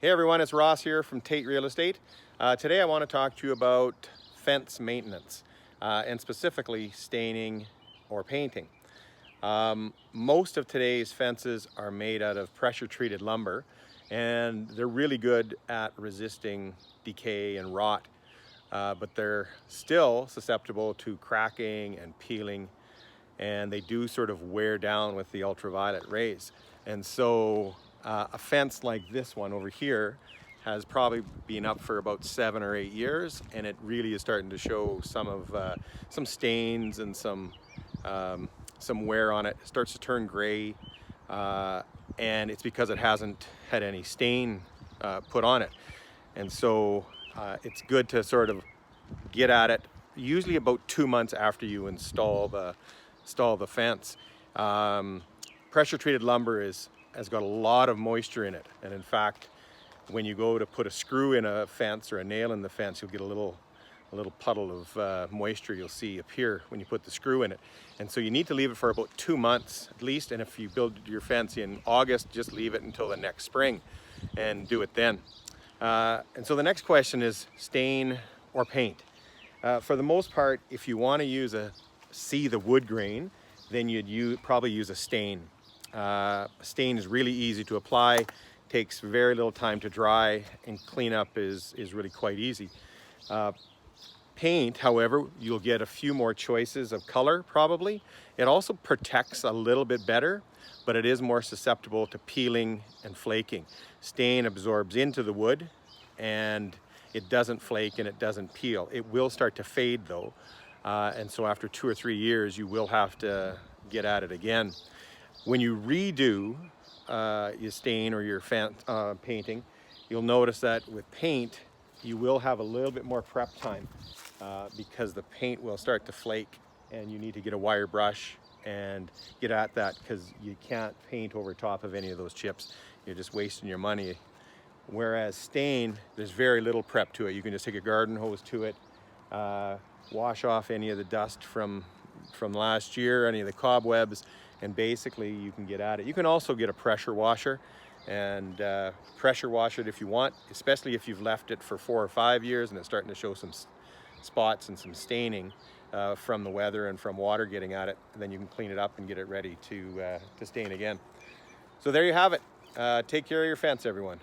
Hey everyone, it's Ross here from Tait Real Estate. Today I want to talk to you about fence maintenance and specifically staining or painting. Most of today's fences are made out of pressure treated lumber and they're really good at resisting decay and rot, but they're still susceptible to cracking and peeling, and they do sort of wear down with the ultraviolet rays. And so a fence like this one over here has probably been up for about 7 or 8 years, and it really is starting to show some stains and some wear on it. It starts to turn gray, and it's because it hasn't had any stain put on it. And so it's good to sort of get at it usually about 2 months after you install the fence. Pressure treated lumber has got a lot of moisture in it, and in fact when you go to put a screw in a fence or a nail in the fence, you'll get a little puddle of moisture you'll see appear when you put the screw in it. And so you need to leave it for about 2 months at least, and if you build your fence in August, just leave it until the next spring and do it then. And so the next question is stain or paint. For the most part, if you want to see the wood grain, then you'd probably use a stain. Stain is really easy to apply, takes very little time to dry, and cleanup is really quite easy. Paint, however, you'll get a few more choices of color probably. It also protects a little bit better, but it is more susceptible to peeling and flaking. Stain absorbs into the wood and it doesn't flake and it doesn't peel. It will start to fade though, and so after 2 or 3 years you will have to get at it again. When you redo your stain or your painting, you'll notice that with paint you will have a little bit more prep time because the paint will start to flake, and you need to get a wire brush and get at that because you can't paint over top of any of those chips. You're just wasting your money. Whereas stain, there's very little prep to it. You can just take a garden hose to it, wash off any of the dust from last year, any of the cobwebs, and basically you can get at it. You can also get a pressure washer and pressure wash it if you want, especially if you've left it for 4 or 5 years and it's starting to show some spots and some staining from the weather and from water getting at it. And then you can clean it up and get it ready to stain again. So there you have it. Take care of your fence, everyone.